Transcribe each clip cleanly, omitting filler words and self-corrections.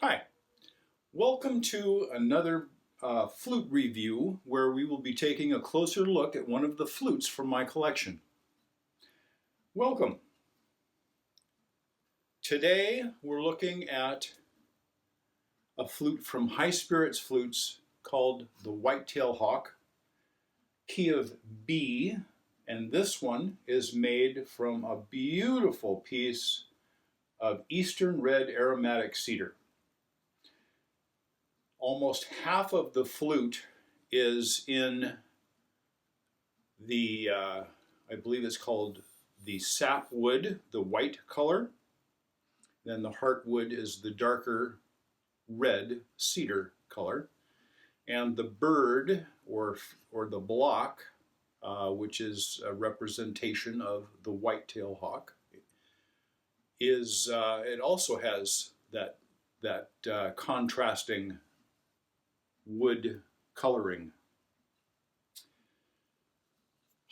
Hi, welcome to another flute review where we will be taking a closer look at one of the flutes from my collection. Welcome. Today we're looking at a flute from High Spirits Flutes called the Whitetail Hawk, key of B, and this one is made from a beautiful piece of Eastern Red Aromatic Cedar. Almost half of the flute is in the, I believe it's called the sapwood, the white color. Then the heartwood is the darker red cedar color. And the bird, or the block, which is a representation of the whitetail hawk, is it also has that contrasting wood coloring.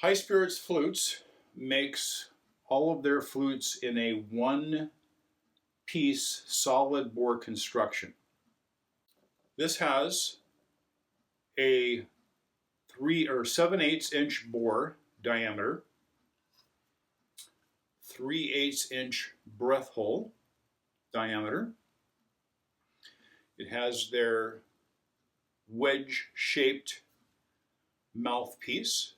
High Spirits Flutes makes all of their flutes in a one-piece solid bore construction. This has a 3 or 7/8 inch bore diameter, 3/8 inch breath hole diameter. It has their wedge-shaped mouthpiece.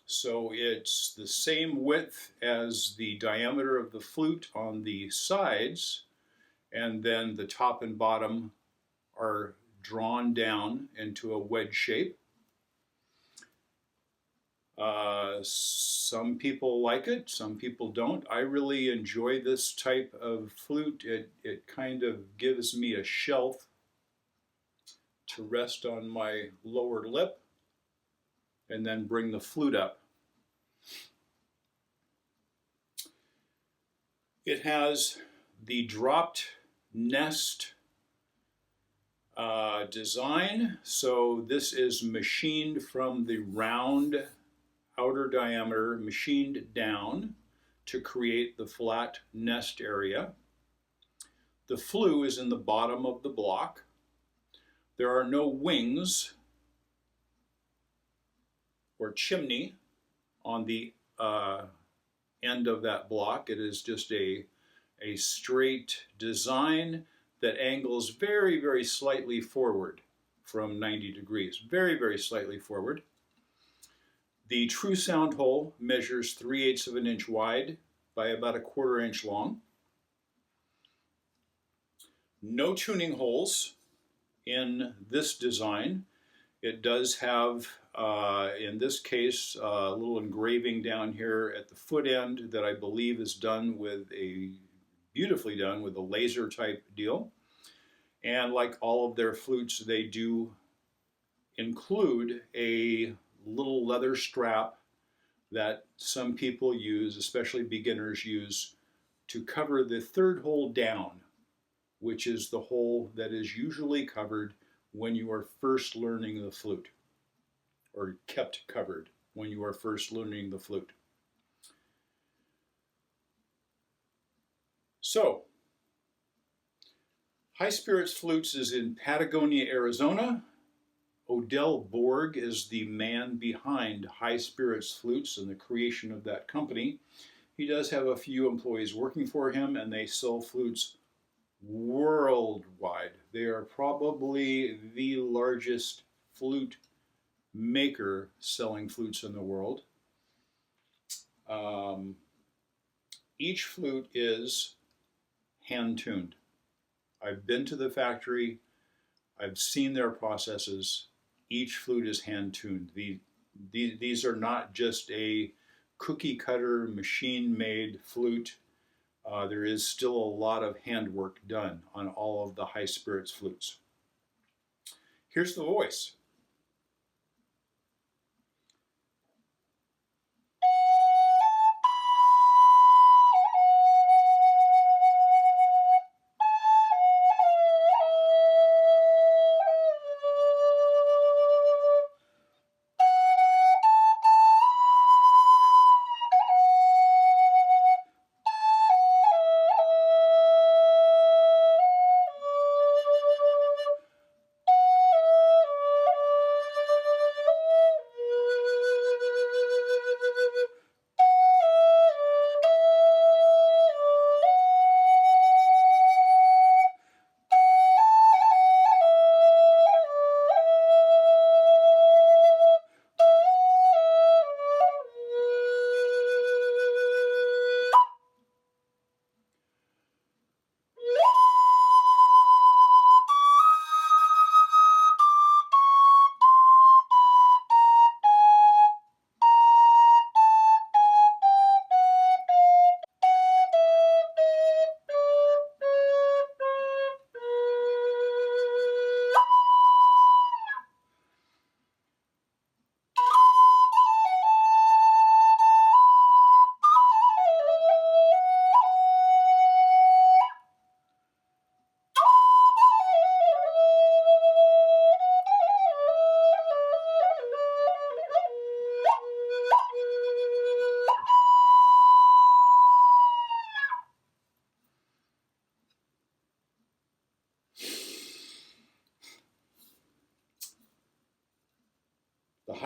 So it's the same width as the diameter of the flute on the sides, and then the top and bottom are drawn down into a wedge shape. Some people like it, some people don't. I really enjoy this type of flute. It kind of gives me a shelf to rest on my lower lip and then bring the flute up. It has the dropped nest design, so this is machined from the round outer diameter, machined down to create the flat nest area. The flue is in the bottom of the block. There are no wings or chimney on the end of that block. It is just a straight design that angles very, very slightly forward from 90 degrees. Very, very slightly forward. The true sound hole measures 3/8 of an inch wide by about 1/4 inch long. No tuning holes in this design. It does have, in this case, a little engraving down here at the foot end that I believe is done with beautifully done with a laser type deal. And like all of their flutes, they do include a little leather strap that some people use, especially beginners use, to cover the third hole down, which is the hole that is usually covered when you are first learning the flute, or kept covered when you are first learning the flute. So, High Spirits Flutes is in Patagonia, Arizona. Odell Borg is the man behind High Spirits Flutes and the creation of that company. He does have a few employees working for him, and they sell flutes worldwide. They are probably the largest flute maker selling flutes in the world. Each flute is hand-tuned. I've been to the factory. I've seen their processes. Each flute is hand-tuned. These are not just a cookie-cutter, machine-made flute. There is still a lot of handwork done on all of the High Spirits flutes. Here's the voice.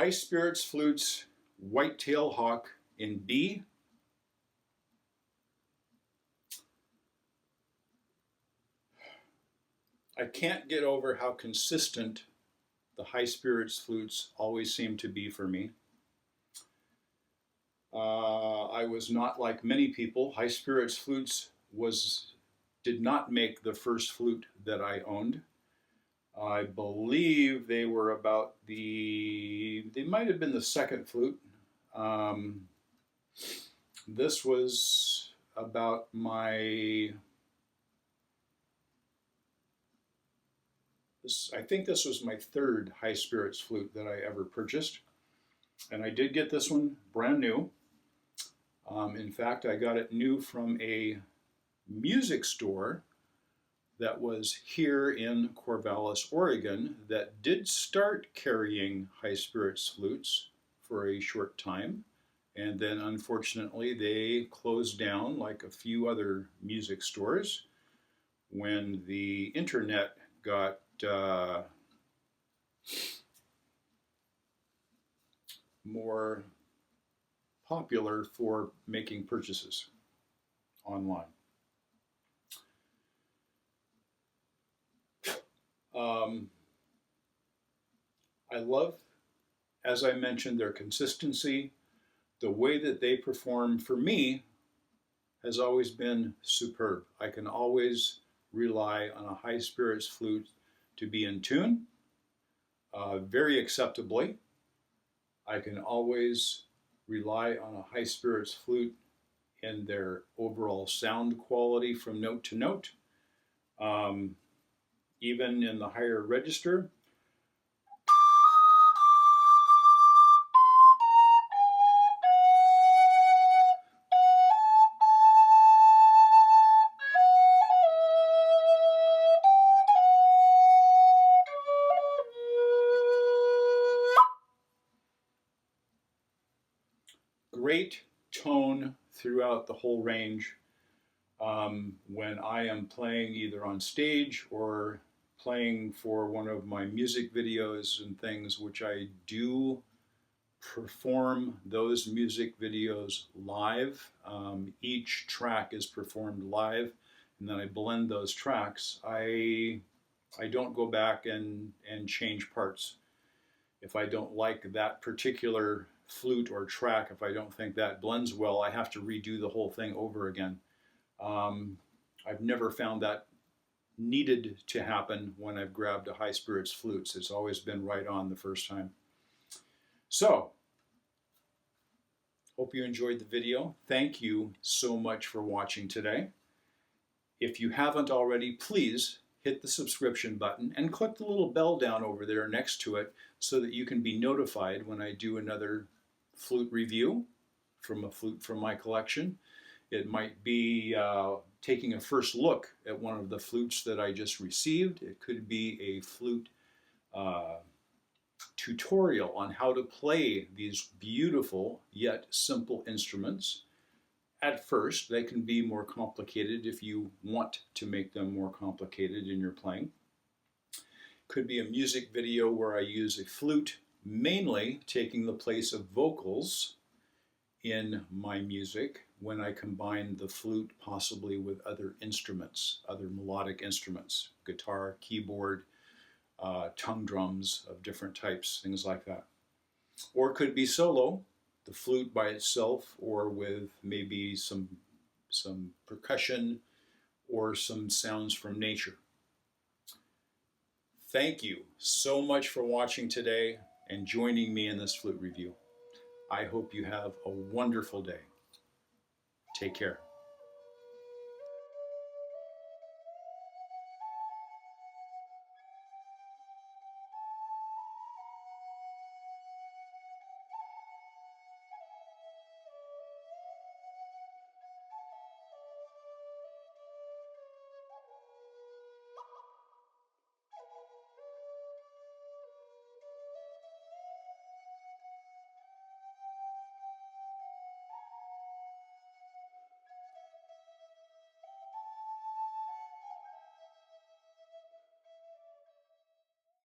High Spirits Flutes Whitetail Hawk in B. I can't get over how consistent the High Spirits Flutes always seem to be for me. I was not like many people. High Spirits Flutes did not make the first flute that I owned. I believe they were about they might have been the second flute. This was about I think this was my third High Spirits flute that I ever purchased. And I did get this one brand new. In fact, I got it new from a music store that was here in Corvallis, Oregon, that did start carrying High Spirits flutes for a short time. And then unfortunately they closed down, like a few other music stores, when the internet got more popular for making purchases online. I love, as I mentioned, their consistency. The way that they perform for me has always been superb. I can always rely on a High Spirits flute to be in tune very acceptably. I can always rely on a High Spirits flute in their overall sound quality from note to note. Even in the higher register, great tone throughout the whole range. When I am playing either on stage or playing for one of my music videos and things, which I do perform those music videos live. Each track is performed live, and then I blend those tracks. I don't go back and change parts. If I don't like that particular flute or track, if I don't think that blends well, I have to redo the whole thing over again. I've never found that needed to happen when I've grabbed a High Spirits flutes. It's always been right on the first time. So, hope you enjoyed the video. Thank you so much for watching today. If you haven't already, please hit the subscription button and click the little bell down over there next to it so that you can be notified when I do another flute review from a flute from my collection. It might be taking a first look at one of the flutes that I just received. It could be a flute tutorial on how to play these beautiful yet simple instruments. At first, they can be more complicated if you want to make them more complicated in your playing. Could be a music video where I use a flute, mainly taking the place of vocals in my music when I combine the flute possibly with other instruments, other melodic instruments, guitar, keyboard, tongue drums of different types, things like that. Or it could be solo, the flute by itself, or with maybe some percussion or some sounds from nature. Thank you so much for watching today and joining me in this flute review. I hope you have a wonderful day. Take care.